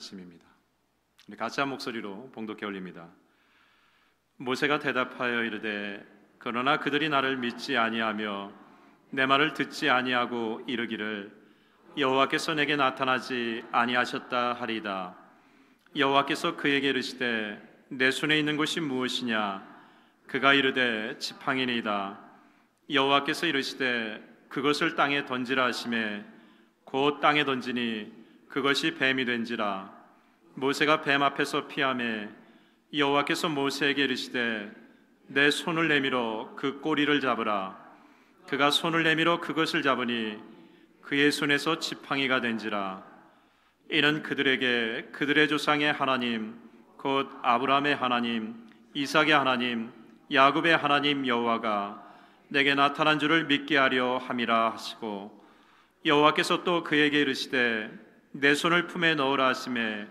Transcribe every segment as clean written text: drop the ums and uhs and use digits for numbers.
아침입니다. 같이 한 목소리로 봉독해 올립니다. 모세가 대답하여 이르되 그러나 그들이 나를 믿지 아니하며 내 말을 듣지 아니하고 이르기를 여호와께서 내게 나타나지 아니하셨다 하리이다. 여호와께서 그에게 이르시되 내 손에 있는 것이 무엇이냐? 그가 이르되 지팡이니이다. 여호와께서 이르시되 그것을 땅에 던지라 하시매 곧 땅에 던지니 그것이 뱀이 된지라. 모세가 뱀 앞에서 피하매 여호와께서 모세에게 이르시되 내 손을 내밀어 그 꼬리를 잡으라. 그가 손을 내밀어 그것을 잡으니 그의 손에서 지팡이가 된지라. 이는 그들에게 그들의 조상의 하나님 곧 아브라함의 하나님 이삭의 하나님 야곱의 하나님 여호와가 내게 나타난 줄을 믿게 하려 함이라 하시고, 여호와께서 또 그에게 이르시되 내 손을 품에 넣으라 하시매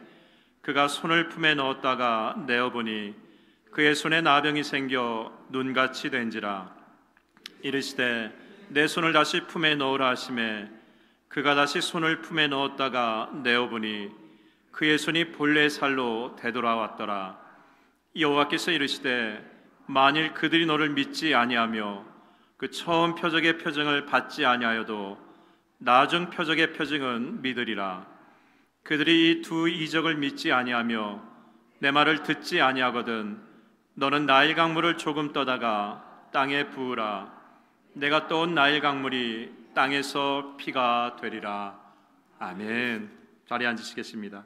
그가 손을 품에 넣었다가 내어보니 그의 손에 나병이 생겨 눈같이 된지라. 이르시되 내 손을 다시 품에 넣으라 하시매 그가 다시 손을 품에 넣었다가 내어보니 그의 손이 본래 살로 되돌아왔더라. 여호와께서 이르시되 만일 그들이 너를 믿지 아니하며 그 처음 표적의 표징을 받지 아니하여도 나중 표적의 표징은 믿으리라. 그들이 이 두 이적을 믿지 아니하며 내 말을 듣지 아니하거든 너는 나일 강물을 조금 떠다가 땅에 부으라. 내가 떠온 나일 강물이 땅에서 피가 되리라. 아멘. 자리에 앉으시겠습니다.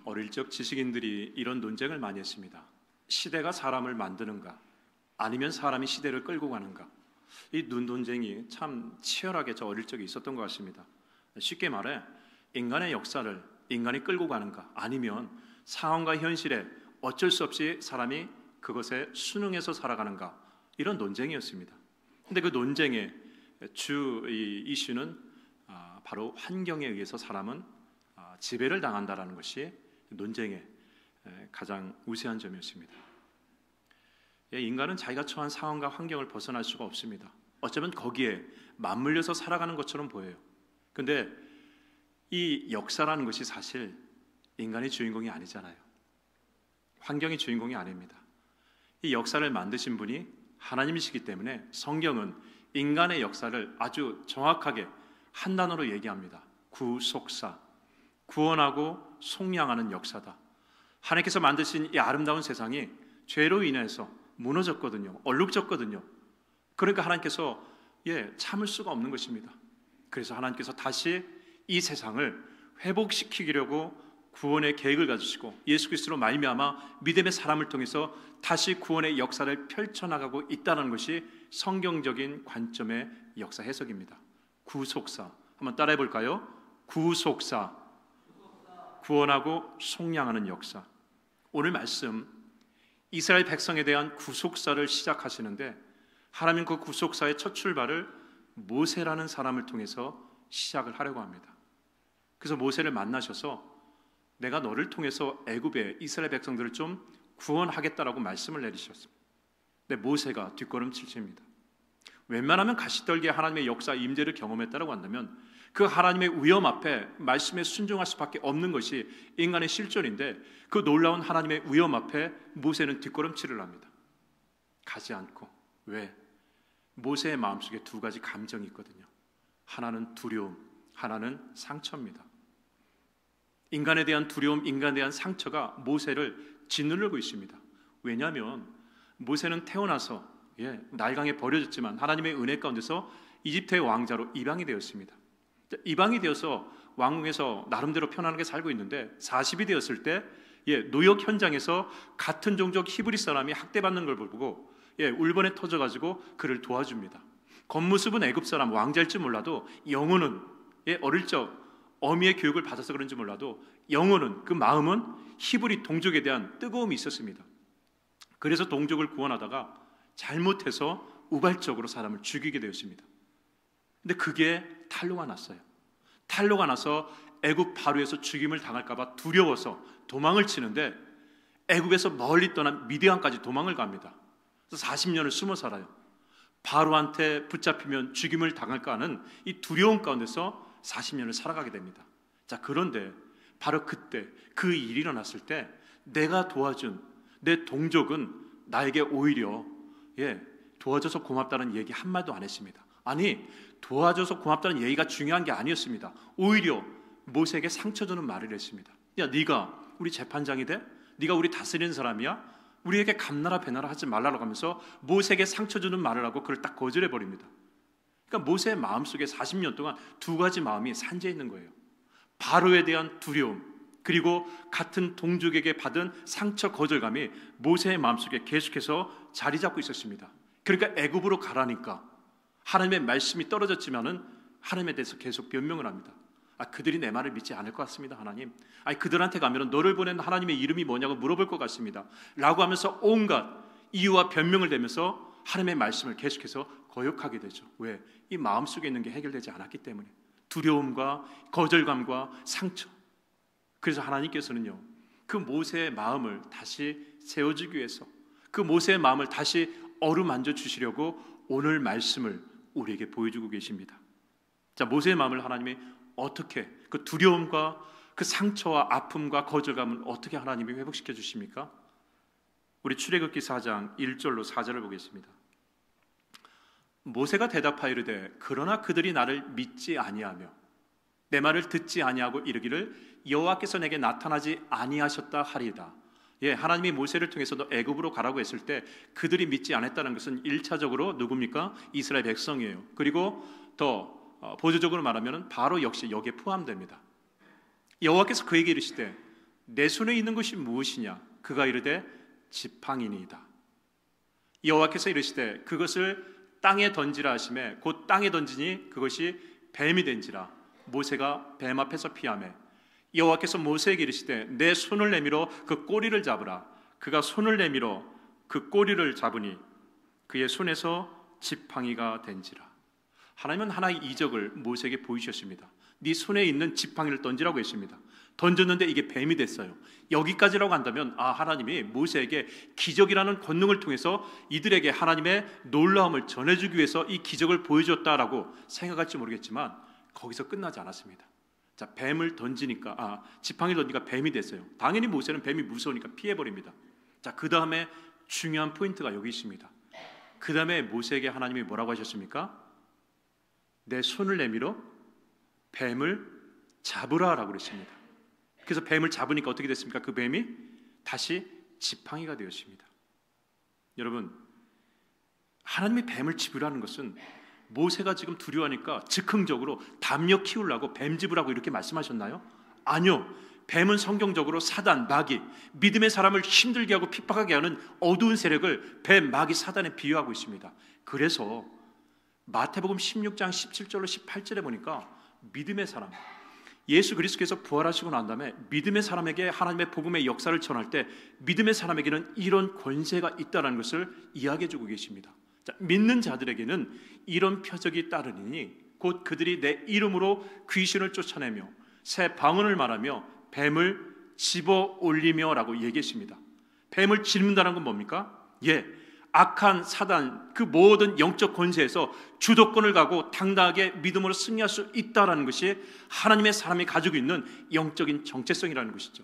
어릴 적 지식인들이 이런 논쟁을 많이 했습니다. 시대가 사람을 만드는가 아니면 사람이 시대를 끌고 가는가. 이 논쟁이 참 치열하게 저 어릴 적에 있었던 것 같습니다. 쉽게 말해 인간의 역사를 인간이 끌고 가는가 아니면 상황과 현실에 어쩔 수 없이 사람이 그것에 순응해서 살아가는가, 이런 논쟁이었습니다. 그런데 그 논쟁의 주 이슈는 바로 환경에 의해서 사람은 지배를 당한다라는 것이 논쟁의 가장 우세한 점이었습니다. 인간은 자기가 처한 상황과 환경을 벗어날 수가 없습니다. 어쩌면 거기에 맞물려서 살아가는 것처럼 보여요. 그런데 이 역사라는 것이 사실 인간의 주인공이 아니잖아요. 환경이 주인공이 아닙니다. 이 역사를 만드신 분이 하나님이시기 때문에 성경은 인간의 역사를 아주 정확하게 한 단어로 얘기합니다. 구속사, 구원하고 속량하는 역사다. 하나님께서 만드신 이 아름다운 세상이 죄로 인해서 무너졌거든요. 얼룩졌거든요. 그러니까 하나님께서 참을 수가 없는 것입니다. 그래서 하나님께서 다시 이 세상을 회복시키려고 구원의 계획을 가지시고 예수 그리스도로 말미암아 믿음의 사람을 통해서 다시 구원의 역사를 펼쳐나가고 있다는 것이 성경적인 관점의 역사 해석입니다. 구속사, 한번 따라해 볼까요? 구속사, 구원하고 속량하는 역사. 오늘 말씀 이스라엘 백성에 대한 구속사를 시작하시는데 하나님 그 구속사의 첫 출발을 모세라는 사람을 통해서 시작을 하려고 합니다. 그래서 모세를 만나셔서 내가 너를 통해서 애굽의 이스라엘 백성들을 좀 구원하겠다라고 말씀을 내리셨습니다. 근데 모세가 뒷걸음질 칩니다. 웬만하면 가시떨기에 하나님의 역사 임재를 경험했다라고 한다면 그 하나님의 위엄 앞에 말씀에 순종할 수밖에 없는 것이 인간의 실존인데 그 놀라운 하나님의 위엄 앞에 모세는 뒷걸음질을 합니다. 가지 않고. 왜? 모세의 마음속에 두 가지 감정이 있거든요. 하나는 두려움, 하나는 상처입니다. 인간에 대한 두려움, 인간에 대한 상처가 모세를 짓누르고 있습니다. 왜냐하면 모세는 태어나서 날강에 버려졌지만 하나님의 은혜 가운데서 이집트의 왕자로 입양이 되었습니다. 입양이 되어서 왕궁에서 나름대로 편안하게 살고 있는데 40이 되었을 때 노역 현장에서 같은 종족 히브리 사람이 학대받는 걸 보고 울번에 터져가지고 그를 도와줍니다. 겉모습은 애굽 사람 왕자일지 몰라도 영혼은 어릴 적 어미의 교육을 받아서 그런지 몰라도 영혼은, 그 마음은 히브리 동족에 대한 뜨거움이 있었습니다. 그래서 동족을 구원하다가 잘못해서 우발적으로 사람을 죽이게 되었습니다. 근데 그게 탄로가 났어요. 탄로가 나서 애굽 바로에서 죽임을 당할까 봐 두려워서 도망을 치는데 애굽에서 멀리 떠난 미디안까지 도망을 갑니다. 그래서 40년을 숨어 살아요. 바로한테 붙잡히면 죽임을 당할까 하는 이 두려움 가운데서 40년을 살아가게 됩니다. 자, 그런데 바로 그때 그 일이 일어났을 때 내가 도와준 내 동족은 나에게 오히려 도와줘서 고맙다는 얘기 한마디도 안 했습니다. 아니, 도와줘서 고맙다는 얘기가 중요한 게 아니었습니다. 오히려 모세에게 상처 주는 말을 했습니다. 야, 네가 우리 재판장이 돼? 네가 우리 다스리는 사람이야? 우리에게 감나라 배나라 하지 말라고 하면서 모세에게 상처 주는 말을 하고 그걸 딱 거절해 버립니다. 그러니까 모세의 마음속에 40년 동안 두 가지 마음이 산재해 있는 거예요. 바로에 대한 두려움, 그리고 같은 동족에게 받은 상처 거절감이 모세의 마음속에 계속해서 자리 잡고 있었습니다. 그러니까 애굽으로 가라니까 하나님의 말씀이 떨어졌지만은 하나님에 대해서 계속 변명을 합니다. 그들이 내 말을 믿지 않을 것 같습니다, 하나님. 그들한테 가면 너를 보낸 하나님의 이름이 뭐냐고 물어볼 것 같습니다 라고 하면서 온갖 이유와 변명을 대면서 하나님의 말씀을 계속해서 거역하게 되죠. 왜? 이 마음속에 있는 게 해결되지 않았기 때문에. 두려움과 거절감과 상처. 그래서 하나님께서는요, 그 모세의 마음을 다시 세워주기 위해서, 그 모세의 마음을 다시 어루만져 주시려고 오늘 말씀을 우리에게 보여주고 계십니다. 자, 모세의 마음을 하나님이 어떻게, 그 두려움과 그 상처와 아픔과 거절감을 어떻게 하나님이 회복시켜 주십니까? 우리 출애굽기 4장 1절로 4절을 보겠습니다. 모세가 대답하이르되 그러나 그들이 나를 믿지 아니하며 내 말을 듣지 아니하고 이르기를 여호와께서 내게 나타나지 아니하셨다 하리이다. 하나님이 모세를 통해서 너 애굽으로 가라고 했을 때 그들이 믿지 않았다는 것은 1차적으로 누굽니까? 이스라엘 백성이에요. 그리고 더 보조적으로 말하면 바로 역시 여기에 포함됩니다. 여호와께서 그에게 이르시되 내 손에 있는 것이 무엇이냐? 그가 이르되 지팡이니이다. 여호와께서 이르시되 그것을 땅에 던지라 하시매 곧 땅에 던지니 그것이 뱀이 된지라. 모세가 뱀 앞에서 피하매 여호와께서 모세에게 이르시되 내 손을 내밀어 그 꼬리를 잡으라. 그가 손을 내밀어 그 꼬리를 잡으니 그의 손에서 지팡이가 된지라. 하나님은 하나의 이적을 모세에게 보이셨습니다. 네 손에 있는 지팡이를 던지라고 했습니다. 던졌는데 이게 뱀이 됐어요. 여기까지라고 한다면 하나님이 모세에게 기적이라는 권능을 통해서 이들에게 하나님의 놀라움을 전해주기 위해서 이 기적을 보여줬다라고 생각할지 모르겠지만 거기서 끝나지 않았습니다. 자, 뱀을 던지니까 지팡이를 던지니까 뱀이 됐어요. 당연히 모세는 뱀이 무서우니까 피해버립니다. 자, 그 다음에 중요한 포인트가 여기 있습니다. 그 다음에 모세에게 하나님이 뭐라고 하셨습니까? 내 손을 내밀어 뱀을 잡으라라고 그랬습니다. 그래서 뱀을 잡으니까 어떻게 됐습니까? 그 뱀이 다시 지팡이가 되었습니다. 여러분, 하나님이 뱀을 집으라는 것은 모세가 지금 두려워하니까 즉흥적으로 담력 키우려고 뱀 집으라고 이렇게 말씀하셨나요? 아니요. 뱀은 성경적으로 사단, 마귀, 믿음의 사람을 힘들게 하고 핍박하게 하는 어두운 세력을 뱀, 마귀, 사단에 비유하고 있습니다. 그래서 마태복음 16장 17절로 18절에 보니까 믿음의 사람, 예수 그리스도께서 부활하시고 난 다음에 믿음의 사람에게 하나님의 복음의 역사를 전할 때 믿음의 사람에게는 이런 권세가 있다는 것을 이야기해 주고 계십니다. 자, 믿는 자들에게는 이런 표적이 따르니 곧 그들이 내 이름으로 귀신을 쫓아내며 새 방언을 말하며 뱀을 집어 올리며 라고 얘기했습니다. 뱀을 짚는다는 건 뭡니까? 악한 사단, 그 모든 영적 권세에서 주도권을 가고 당당하게 믿음으로 승리할 수 있다는 것이 하나님의 사람이 가지고 있는 영적인 정체성이라는 것이죠.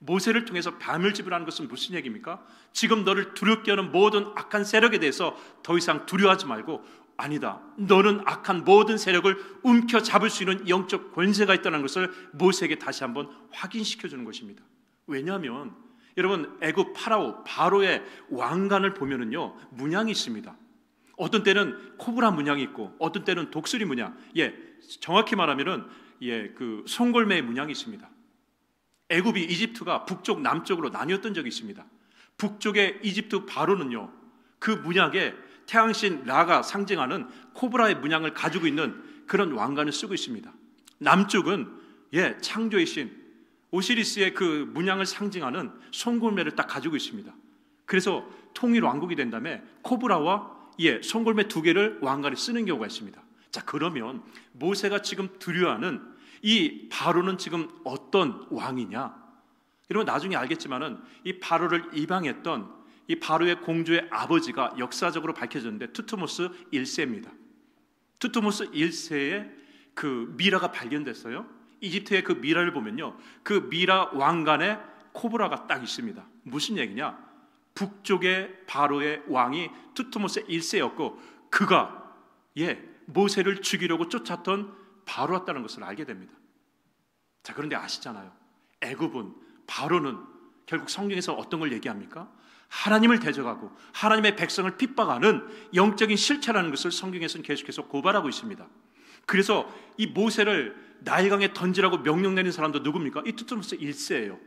모세를 통해서 뱀을 집으라는 것은 무슨 얘기입니까? 지금 너를 두렵게 하는 모든 악한 세력에 대해서 더 이상 두려워하지 말고, 아니다, 너는 악한 모든 세력을 움켜잡을 수 있는 영적 권세가 있다는 것을 모세에게 다시 한번 확인시켜주는 것입니다. 왜냐하면 여러분, 애굽 파라오, 바로의 왕관을 보면은요, 문양이 있습니다. 어떤 때는 코브라 문양이 있고, 어떤 때는 독수리 문양, 정확히 말하면은 그 송골매의 문양이 있습니다. 애굽이 이집트가 북쪽 남쪽으로 나뉘었던 적이 있습니다. 북쪽의 이집트 바로는요, 그 문양에 태양신 라가 상징하는 코브라의 문양을 가지고 있는 그런 왕관을 쓰고 있습니다. 남쪽은 창조의 신 오시리스의 그 문양을 상징하는 송골매를 딱 가지고 있습니다. 그래서 통일 왕국이 된 다음에 코브라와 송골매 두 개를 왕관에 쓰는 경우가 있습니다. 자, 그러면 모세가 지금 두려워하는 이 바로는 지금 어떤 왕이냐? 여러분, 나중에 알겠지만은 이 바로를 이방했던 이 바로의 공주의 아버지가 역사적으로 밝혀졌는데 투트모스 1세입니다. 투트모스 1세에 그 미라가 발견됐어요. 이집트의 그 미라를 보면요, 그 미라 왕관에 코브라가 딱 있습니다. 무슨 얘기냐? 북쪽의 바로의 왕이 투트모스 1세였고 그가 모세를 죽이려고 쫓았던 바로였다는 것을 알게 됩니다. 자, 그런데 아시잖아요, 애굽은, 바로는 결국 성경에서 어떤 걸 얘기합니까? 하나님을 대적하고 하나님의 백성을 핍박하는 영적인 실체라는 것을 성경에서는 계속해서 고발하고 있습니다. 그래서 이 모세를 나일강에 던지라고 명령 내린 사람도 누굽니까? 이 투트모스 1세예요.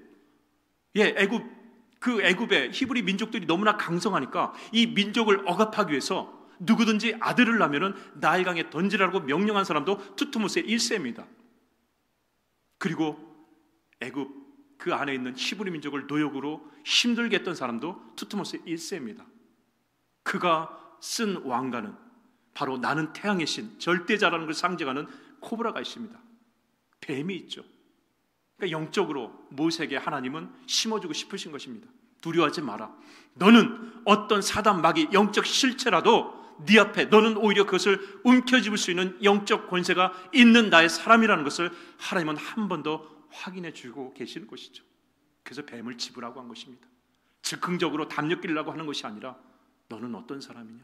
애굽의 히브리 민족들이 너무나 강성하니까 이 민족을 억압하기 위해서 누구든지 아들을 낳으면 나일강에 던지라고 명령한 사람도 투트모스 1세입니다. 그리고 애굽 그 안에 있는 히브리 민족을 노역으로 힘들게 했던 사람도 투트모스 1세입니다. 그가 쓴 왕관은 바로 나는 태양의 신, 절대자라는 걸 상징하는 코브라가 있습니다. 뱀이 있죠. 그러니까 영적으로 모세에게 하나님은 심어주고 싶으신 것입니다. 두려워하지 마라. 너는 어떤 사단 마귀 영적 실체라도 네 앞에 너는 오히려 그것을 움켜쥐을 수 있는 영적 권세가 있는 나의 사람이라는 것을 하나님은 한 번 더 확인해 주고 계시는 것이죠. 그래서 뱀을 집으라고 한 것입니다. 즉흥적으로 담력기려고 하는 것이 아니라 너는 어떤 사람이냐?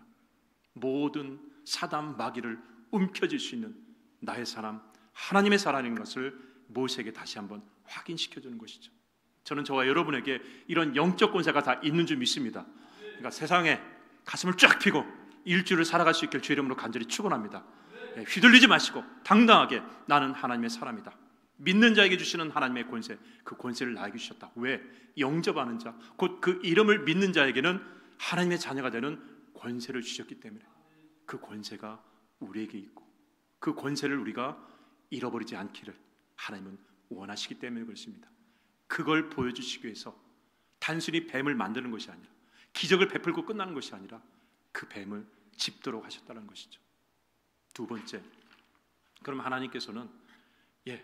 모든 사단 마귀를 움켜쥘 수 있는 나의 사람, 하나님의 사람인 것을 모세에게 다시 한번 확인시켜 주는 것이죠. 저는 저와 여러분에게 이런 영적 권세가 다 있는 줄 믿습니다. 그러니까 세상에 가슴을 쫙 펴고 일주일을 살아갈 수 있길 주의 이름으로 간절히 축원합니다. 휘둘리지 마시고 당당하게 나는 하나님의 사람이다. 믿는 자에게 주시는 하나님의 권세, 그 권세를 나에게 주셨다. 왜? 영접하는 자, 곧 그 이름을 믿는 자에게는 하나님의 자녀가 되는 권세를 주셨기 때문에 그 권세가 우리에게 있고 그 권세를 우리가 잃어버리지 않기를 하나님은 원하시기 때문에 그렇습니다. 그걸 보여주시기 위해서 단순히 뱀을 만드는 것이 아니라, 기적을 베풀고 끝나는 것이 아니라 그 뱀을 짚도록 하셨다는 것이죠. 두 번째, 그럼 하나님께서는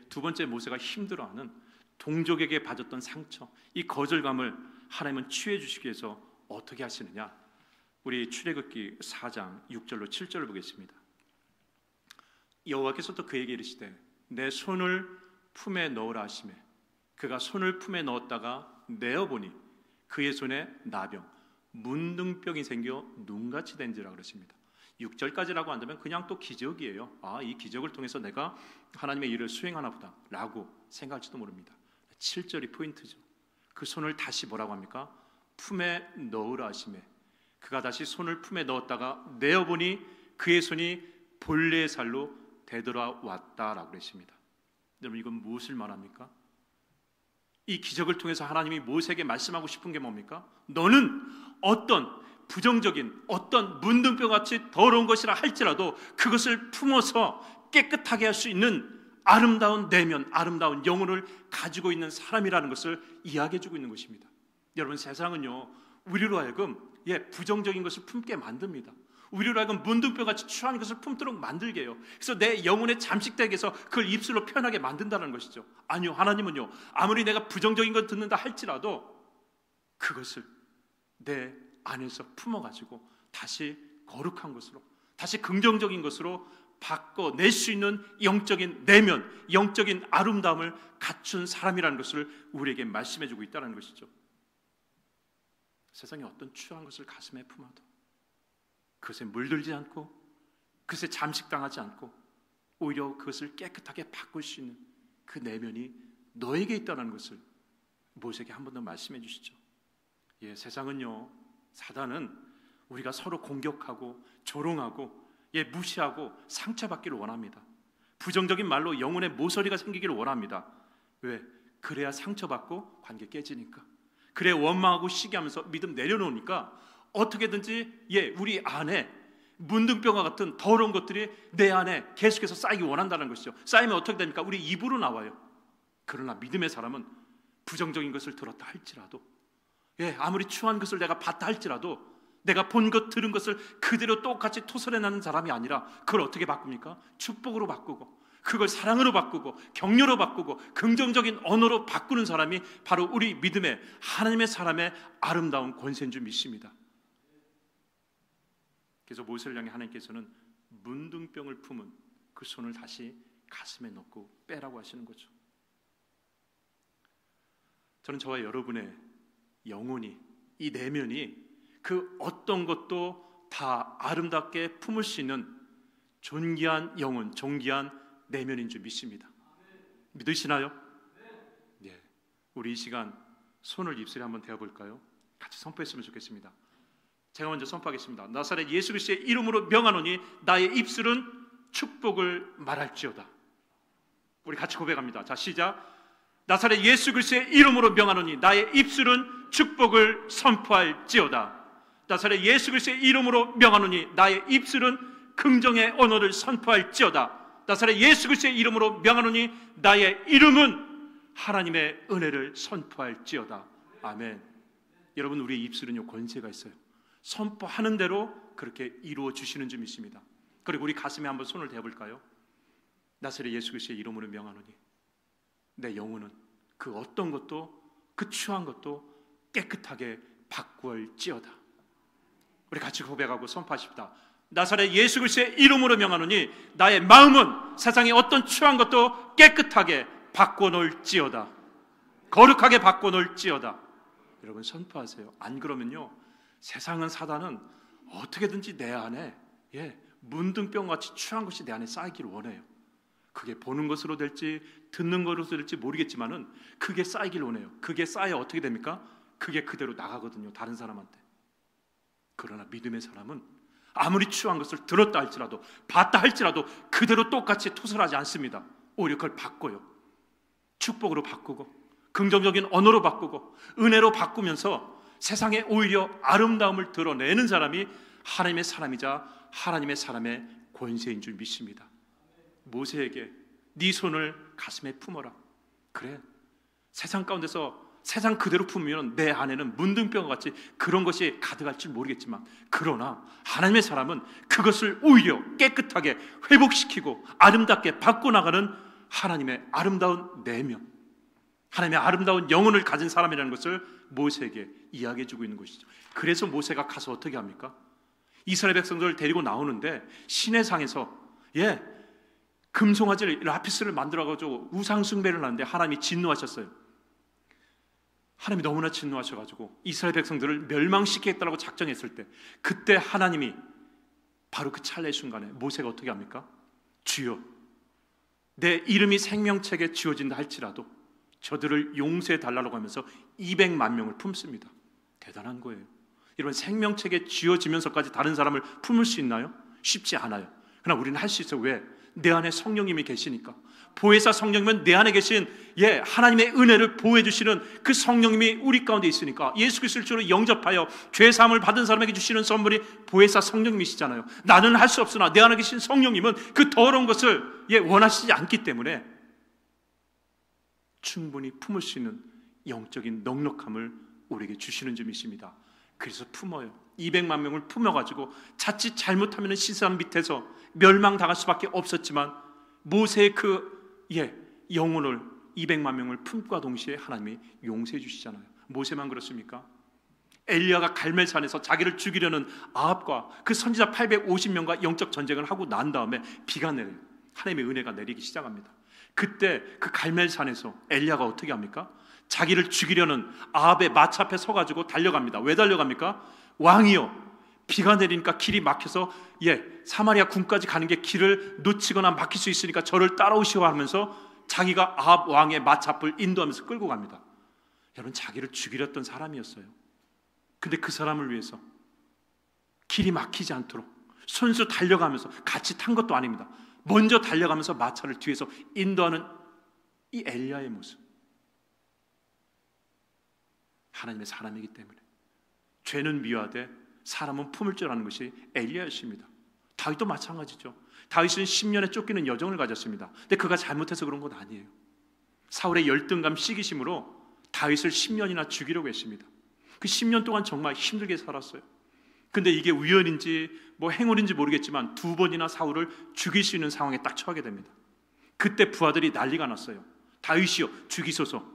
두 번째 모세가 힘들어하는 동족에게 받았던 상처, 이 거절감을 하나님은 치유해 주시기 위해서 어떻게 하시느냐? 우리 출애굽기 4장 6절로 7절을 보겠습니다. 여호와께서 또 그에게 이르시되 내 손을 품에 넣으라 하시매 그가 손을 품에 넣었다가 내어보니 그의 손에 나병, 문둥병이 생겨 눈같이 된지라 그러십니다. 6절까지라고 한다면 그냥 또 기적이에요. 이 기적을 통해서 내가 하나님의 일을 수행하나 보다 라고 생각할지도 모릅니다. 7절이 포인트죠. 그 손을 다시 뭐라고 합니까? 품에 넣으라 하시매 그가 다시 손을 품에 넣었다가 내어보니 그의 손이 본래의 살로 되돌아왔다라고 그러십니다. 여러분, 이건 무엇을 말합니까? 이 기적을 통해서 하나님이 모세에게 말씀하고 싶은 게 뭡니까? 너는 어떤 부정적인 어떤 문둥병같이 더러운 것이라 할지라도 그것을 품어서 깨끗하게 할 수 있는 아름다운 내면, 아름다운 영혼을 가지고 있는 사람이라는 것을 이야기해주고 있는 것입니다. 여러분, 세상은요 우리로 하여금 부정적인 것을 품게 만듭니다. 우리로 하여금 문둥병같이 추한 것을 품도록 만들게 해요. 그래서 내 영혼에 잠식되게 해서 그걸 입술로 표현하게 만든다는 것이죠. 아니요, 하나님은요 아무리 내가 부정적인 것 듣는다 할지라도 그것을 내 안에서 품어가지고 다시 거룩한 것으로, 다시 긍정적인 것으로 바꿔낼 수 있는 영적인 내면, 영적인 아름다움을 갖춘 사람이라는 것을 우리에게 말씀해주고 있다는 것이죠. 세상에 어떤 추한 것을 가슴에 품어도 그것에 물들지 않고 그것에 잠식당하지 않고 오히려 그것을 깨끗하게 바꿀 수 있는 그 내면이 너에게 있다는 것을 모세에게 한 번 더 말씀해 주시죠. 세상은요, 사단은 우리가 서로 공격하고 조롱하고 무시하고 상처받기를 원합니다. 부정적인 말로 영혼의 모서리가 생기기를 원합니다. 왜? 그래야 상처받고 관계 깨지니까. 그래 원망하고 시기하면서 믿음 내려놓으니까 어떻게든지 우리 안에 문둥병과 같은 더러운 것들이 내 안에 계속해서 쌓이기 원한다는 것이죠. 쌓이면 어떻게 됩니까? 우리 입으로 나와요. 그러나 믿음의 사람은 부정적인 것을 들었다 할지라도 아무리 추한 것을 내가 봤다 할지라도 내가 본 것 들은 것을 그대로 똑같이 토설해내는 사람이 아니라 그걸 어떻게 바꿉니까? 축복으로 바꾸고 그걸 사랑으로 바꾸고 격려로 바꾸고 긍정적인 언어로 바꾸는 사람이 바로 우리 믿음의 하나님의 사람의 아름다운 권세인 줄 믿습니다. 그래서 모세를 향해 하나님께서는 문둥병을 품은 그 손을 다시 가슴에 넣고 빼라고 하시는 거죠. 저는 저와 여러분의 영혼이, 이 내면이 그 어떤 것도 다 아름답게 품을 수 있는 존귀한 영혼, 존귀한 내면인 줄 믿습니다. 믿으시나요? 네. 우리 이 시간 손을 입술에 한번 대어볼까요? 같이 선포했으면 좋겠습니다. 제가 먼저 선포하겠습니다. 나사렛 예수 그리스도의 이름으로 명하노니 나의 입술은 축복을 말할지어다. 우리 같이 고백합니다. 자, 시작. 나사렛 예수 그리스도의 이름으로 명하노니 나의 입술은 축복을 선포할지어다. 나사렛 예수 그리스도의 이름으로 명하노니 나의 입술은 긍정의 언어를 선포할지어다. 나사렛 예수 그리스도의 이름으로 명하노니 나의 이름은 하나님의 은혜를 선포할지어다. 아멘. 여러분, 우리의 입술은요 권세가 있어요. 선포하는 대로 그렇게 이루어 주시는 줄 믿습니다. 그리고 우리 가슴에 한번 손을 대볼까요? 나사렛 예수 그리스도의 이름으로 명하노니 내 영혼은 그 어떤 것도, 그 추한 것도 깨끗하게 바꾸을지어다. 우리 같이 고백하고 선포하십시다. 나사렛 예수 그리스도의 이름으로 명하노니 나의 마음은 세상의 어떤 추한 것도 깨끗하게 바꿔놓을지어다. 거룩하게 바꿔놓을지어다. 여러분 선포하세요. 안 그러면요 세상은, 사단은 어떻게든지 내 안에 문둥병같이 추한 것이 내 안에 쌓이기를 원해요. 그게 보는 것으로 될지 듣는 것으로 될지 모르겠지만은 그게 쌓이기를 원해요. 그게 쌓여 어떻게 됩니까? 그게 그대로 나가거든요, 다른 사람한테. 그러나 믿음의 사람은 아무리 추한 것을 들었다 할지라도, 봤다 할지라도 그대로 똑같이 투설하지 않습니다. 오히려 그걸 바꿔요. 축복으로 바꾸고 긍정적인 언어로 바꾸고 은혜로 바꾸면서 세상에 오히려 아름다움을 드러내는 사람이 하나님의 사람이자 하나님의 사람의 권세인 줄 믿습니다. 모세에게 네 손을 가슴에 품어라. 그래, 세상 가운데서 세상 그대로 품으면 내 안에는 문둥병과 같이 그런 것이 가득할지 모르겠지만, 그러나 하나님의 사람은 그것을 오히려 깨끗하게 회복시키고 아름답게 바꿔나가는 하나님의 아름다운 내면, 하나님의 아름다운 영혼을 가진 사람이라는 것을 모세에게 이야기해 주고 있는 것이죠. 그래서 모세가 가서 어떻게 합니까? 이스라엘 백성들을 데리고 나오는데 시내상에서 금송아지 라피스를 만들어가지고 우상 숭배를 하는데 하나님이 진노하셨어요. 하나님이 너무나 진노하셔가지고 이스라엘 백성들을 멸망시키겠다고 작정했을 때, 그때 하나님이 바로 그 찰나의 순간에 모세가 어떻게 합니까? 주여, 내 이름이 생명책에 지어진다 할지라도 저들을 용서해 달라고 하면서 200만 명을 품습니다. 대단한 거예요. 여러분, 생명책에 지어지면서까지 다른 사람을 품을 수 있나요? 쉽지 않아요. 그러나 우리는 할 수 있어요. 왜? 내 안에 성령님이 계시니까. 보혜사 성령님은 내 안에 계신 하나님의 은혜를 보호해 주시는 그 성령님이 우리 가운데 있으니까, 예수 그리스도를 주로 영접하여 죄 사함을 받은 사람에게 주시는 선물이 보혜사 성령님이시잖아요. 나는 할 수 없으나 내 안에 계신 성령님은 그 더러운 것을 원하시지 않기 때문에 충분히 품을 수 있는 영적인 넉넉함을 우리에게 주시는 줄 믿습니다. 그래서 품어요. 200만 명을 품어가지고 자칫 잘못하면 시선 밑에서 멸망당할 수밖에 없었지만, 모세의 영혼을 200만 명을 품과 동시에 하나님이 용서해 주시잖아요. 모세만 그렇습니까? 엘리야가 갈멜산에서 자기를 죽이려는 아합과 그 선지자 850명과 영적 전쟁을 하고 난 다음에 비가 내려요. 하나님의 은혜가 내리기 시작합니다. 그때 그 갈멜산에서 엘리야가 어떻게 합니까? 자기를 죽이려는 아합의 마차 앞에 서가지고 달려갑니다. 왜 달려갑니까? 왕이요, 비가 내리니까 길이 막혀서 사마리아 군까지 가는 게 길을 놓치거나 막힐 수 있으니까 저를 따라오시오 하면서 자기가 아합 왕의 마차 앞을 인도하면서 끌고 갑니다. 여러분, 자기를 죽이려던 사람이었어요. 근데 그 사람을 위해서 길이 막히지 않도록 손수 달려가면서, 같이 탄 것도 아닙니다. 먼저 달려가면서 마차를 뒤에서 인도하는 이 엘리야의 모습. 하나님의 사람이기 때문에 죄는 미워하되 사람은 품을 줄 아는 것이 엘리야였습니다. 다윗도 마찬가지죠. 다윗은 10년에 쫓기는 여정을 가졌습니다. 근데 그가 잘못해서 그런 건 아니에요. 사울의 열등감, 시기심으로 다윗을 10년이나 죽이려고 했습니다. 그 10년 동안 정말 힘들게 살았어요. 근데 이게 우연인지 행운인지 모르겠지만 2번이나 사울을 죽일 수 있는 상황에 딱 처하게 됩니다. 그때 부하들이 난리가 났어요. 다윗이여 죽이소서.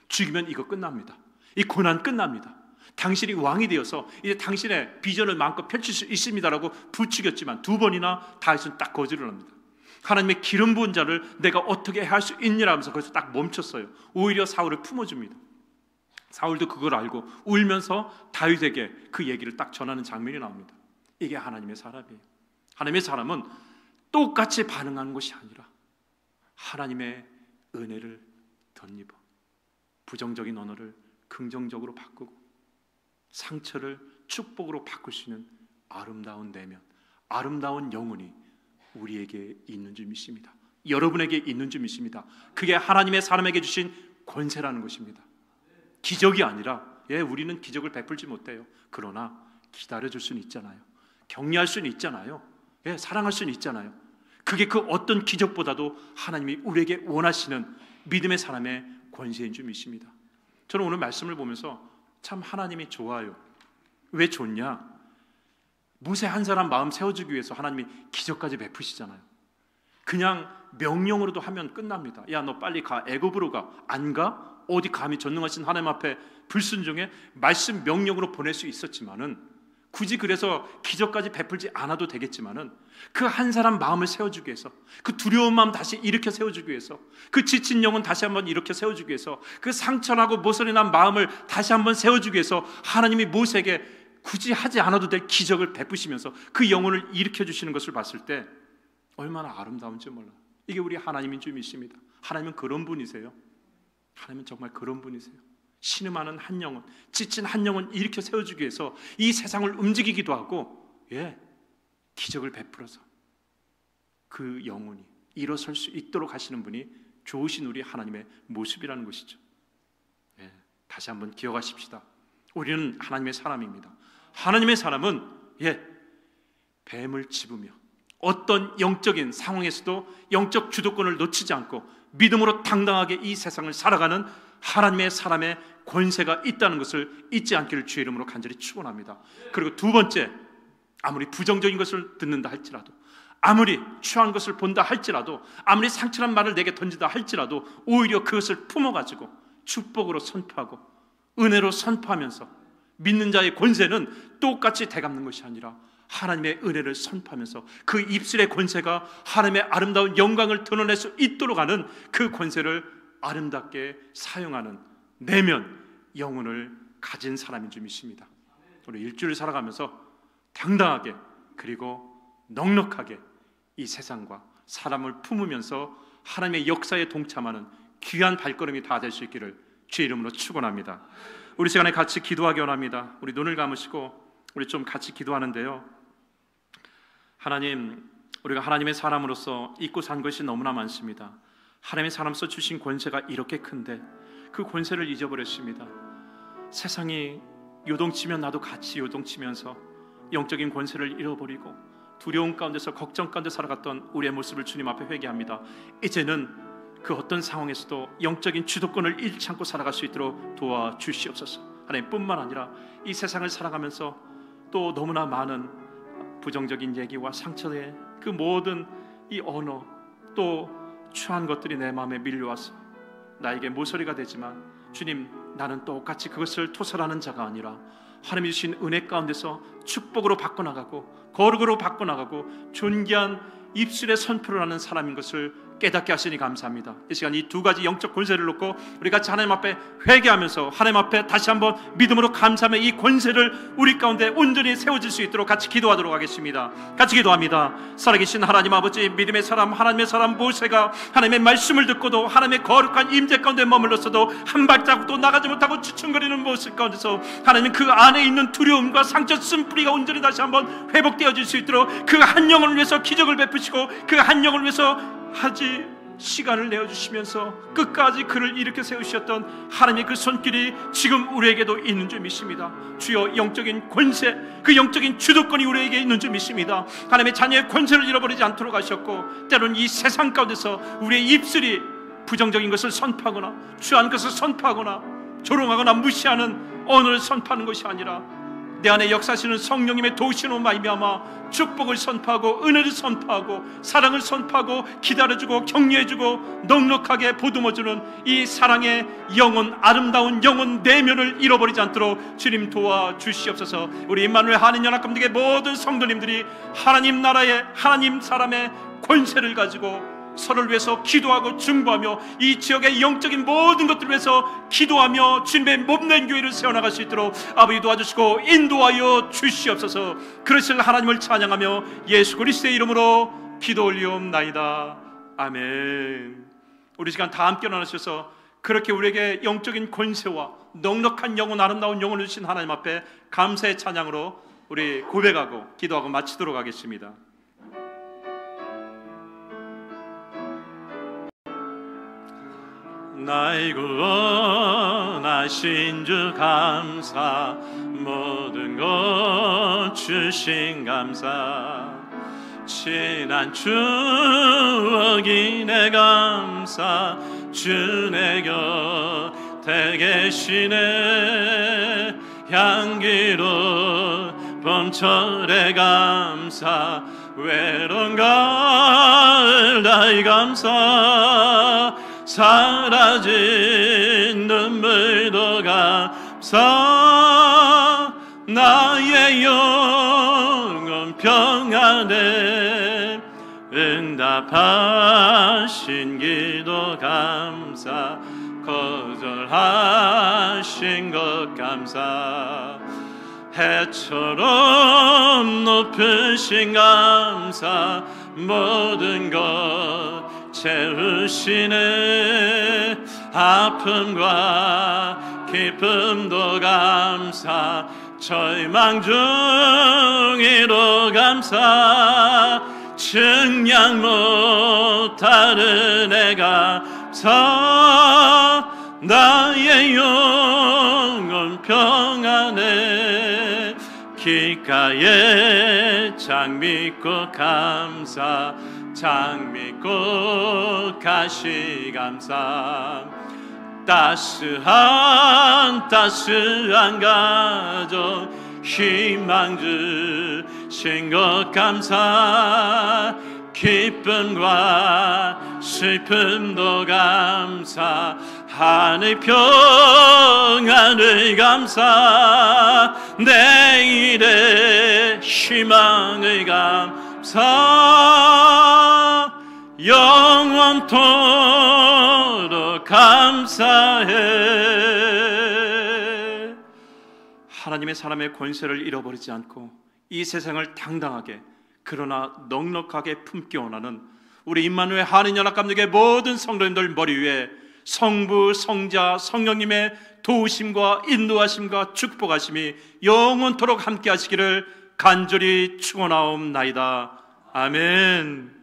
죽이면 이거 끝납니다. 이 고난 끝납니다. 당신이 왕이 되어서 이제 당신의 비전을 마음껏 펼칠 수 있습니다라고 부추겼지만 두 번이나 다윗은 딱 거절을 합니다. 하나님의 기름 부은 자를 내가 어떻게 할 수 있느냐 하면서 거기서 딱 멈췄어요. 오히려 사울을 품어줍니다. 사울도 그걸 알고 울면서 다윗에게 그 얘기를 딱 전하는 장면이 나옵니다. 이게 하나님의 사람이에요. 하나님의 사람은 똑같이 반응하는 것이 아니라 하나님의 은혜를 덧입어 부정적인 언어를 긍정적으로 바꾸고 상처를 축복으로 바꿀 수 있는 아름다운 내면, 아름다운 영혼이 우리에게 있는 줄 믿습니다. 여러분에게 있는 줄 믿습니다. 그게 하나님의 사람에게 주신 권세라는 것입니다. 기적이 아니라, 우리는 기적을 베풀지 못해요. 그러나 기다려줄 수는 있잖아요. 격려할 수는 있잖아요. 사랑할 수는 있잖아요. 그게 그 어떤 기적보다도 하나님이 우리에게 원하시는 믿음의 사람의 권세인 줄 믿습니다. 저는 오늘 말씀을 보면서 참 하나님이 좋아요. 왜 좋냐? 모세 한 사람 마음 세워주기 위해서 하나님이 기적까지 베푸시잖아요. 그냥 명령으로도 하면 끝납니다. 야, 너 빨리 가. 애굽으로 가. 안 가? 어디 감히 전능하신 하나님 앞에 불순종해? 말씀 명령으로 보낼 수 있었지만은, 굳이 그래서 기적까지 베풀지 않아도 되겠지만은, 그 한 사람 마음을 세워주기 위해서, 그 두려운 마음 다시 일으켜 세워주기 위해서, 그 지친 영혼 다시 한번 일으켜 세워주기 위해서, 그 상처나고 모서리 난 마음을 다시 한번 세워주기 위해서 하나님이 모세에게 굳이 하지 않아도 될 기적을 베푸시면서 그 영혼을 일으켜 주시는 것을 봤을 때 얼마나 아름다운지 몰라요. 이게 우리 하나님인 줄 믿습니다. 하나님은 그런 분이세요. 하나님은 정말 그런 분이세요. 신음하는 한 영혼, 지친 한 영혼 일으켜 세워주기 위해서 이 세상을 움직이기도 하고, 기적을 베풀어서 그 영혼이 일어설 수 있도록 하시는 분이 좋으신 우리 하나님의 모습이라는 것이죠. 다시 한번 기억하십시다. 우리는 하나님의 사람입니다. 하나님의 사람은 뱀을 집으며 어떤 영적인 상황에서도 영적 주도권을 놓치지 않고 믿음으로 당당하게 이 세상을 살아가는 하나님의 사람의 권세가 있다는 것을 잊지 않기를 주의 이름으로 간절히 축원합니다. 그리고 두 번째, 아무리 부정적인 것을 듣는다 할지라도, 아무리 추한 것을 본다 할지라도, 아무리 상처난 말을 내게 던진다 할지라도 오히려 그것을 품어가지고 축복으로 선포하고 은혜로 선포하면서, 믿는 자의 권세는 똑같이 되갚는 것이 아니라 하나님의 은혜를 선포하면서 그 입술의 권세가 하나님의 아름다운 영광을 드러낼 수 있도록 하는 그 권세를 아름답게 사용하는 내면, 영혼을 가진 사람인 줄 믿습니다. 우리 일주일 살아가면서 당당하게 그리고 넉넉하게 이 세상과 사람을 품으면서 하나님의 역사에 동참하는 귀한 발걸음이 다 될 수 있기를 주의 이름으로 축원합니다. 우리 시간에 같이 기도하기 원합니다. 우리 눈을 감으시고 우리 좀 같이 기도하는데요. 하나님, 우리가 하나님의 사람으로서 잊고 산 것이 너무나 많습니다. 하나님의 사람으로서 주신 권세가 이렇게 큰데 그 권세를 잊어버렸습니다. 세상이 요동치면 나도 같이 요동치면서 영적인 권세를 잃어버리고 두려움 가운데서 걱정 가운데 살아갔던 우리의 모습을 주님 앞에 회개합니다. 이제는 그 어떤 상황에서도 영적인 주도권을 잃지 않고 살아갈 수 있도록 도와주시옵소서. 하나님뿐만 아니라 이 세상을 살아가면서 또 너무나 많은 부정적인 얘기와 상처의 그 모든 이 언어, 또 추한 것들이 내 마음에 밀려와서 나에게 모서리가 되지만, 주님, 나는 똑같이 그것을 토설하는 자가 아니라 하나님이 주신 은혜 가운데서 축복으로 바꿔나가고 거룩으로 바꿔나가고 존귀한 입술의 선포를 하는 사람인 것을 깨닫게 하시니 감사합니다. 이 시간 이 두 가지 영적 권세를 놓고 우리 같이 하나님 앞에 회개하면서 하나님 앞에 다시 한번 믿음으로 감사하며 이 권세를 우리 가운데 온전히 세워질 수 있도록 같이 기도하도록 하겠습니다. 같이 기도합니다. 살아계신 하나님 아버지, 믿음의 사람, 하나님의 사람 모세가 하나님의 말씀을 듣고도 하나님의 거룩한 임재 가운데 머물렀어도 한 발자국도 나가지 못하고 주춤거리는 모습 가운데서 하나님 그 안에 있는 두려움과 상처 쓴뿌리가 온전히 다시 한번 회복되어질 수 있도록 그 한 영혼을 위해서 기적을 베푸시고 그 한 영혼을 위해서 하지 시간을 내어주시면서 끝까지 그를 일으켜 세우셨던 하나님의 그 손길이 지금 우리에게도 있는 줄 믿습니다. 주여, 영적인 권세, 그 영적인 주도권이 우리에게 있는 줄 믿습니다. 하나님의 자녀의 권세를 잃어버리지 않도록 하셨고, 때로는 이 세상 가운데서 우리의 입술이 부정적인 것을 선포하거나 추한 것을 선포하거나 조롱하거나 무시하는 언어를 선포하는 것이 아니라 내 안에 역사하시는 성령님의 도우심으로 말미암아 축복을 선포하고 은혜를 선포하고 사랑을 선포하고 기다려주고 격려해주고 넉넉하게 보듬어주는 이 사랑의 영혼, 아름다운 영혼 내면을 잃어버리지 않도록 주님 도와주시옵소서. 우리 임마누엘 한인연합감독의 모든 성도님들이 하나님 나라의, 하나님 사람의 권세를 가지고 서로를 위해서 기도하고 중보하며 이 지역의 영적인 모든 것들을 위해서 기도하며 주님의 몸된 교회를 세워나갈 수 있도록 아버지 도와주시고 인도하여 주시옵소서. 그러실 하나님을 찬양하며 예수 그리스도의 이름으로 기도 올리옵나이다. 아멘. 우리 시간 다 함께 나누셔서 그렇게 우리에게 영적인 권세와 넉넉한 영혼, 아름다운 영혼을 주신 하나님 앞에 감사의 찬양으로 우리 고백하고 기도하고 마치도록 하겠습니다. 나의 구원하신 주 감사, 모든 것 주신 감사, 지난 추억이 내 감사, 주 내 곁에 계시네. 향기로운 봄철의 감사, 외로운 가을 나의 감사, 사라진 눈물도 감사, 나의 영혼 평안에 응답하신 기도 감사, 거절하신 것 감사, 해처럼 높으신 감사, 모든 것 채우시네. 아픔과 기쁨도 감사, 절망 중에도 감사, 증량 못하는 애 감사, 나의 영혼 평안에 귓가에 장미꽃 감사, 장미꽃 가시 감사, 따스한 가정 희망 주신 것 감사, 기쁨과 슬픔도 감사, 하늘 평안을 감사, 내일의 희망을 감사, 영원토록 감사해. 하나님의 사람의 권세를 잃어버리지 않고 이 세상을 당당하게 그러나 넉넉하게 품기 원하는 우리 임마누엘 한인연합감독의 모든 성도님들 머리 위에 성부, 성자, 성령님의 도우심과 인도하심과 축복하심이 영원토록 함께 하시기를 간절히 축원하옵나이다. 아멘.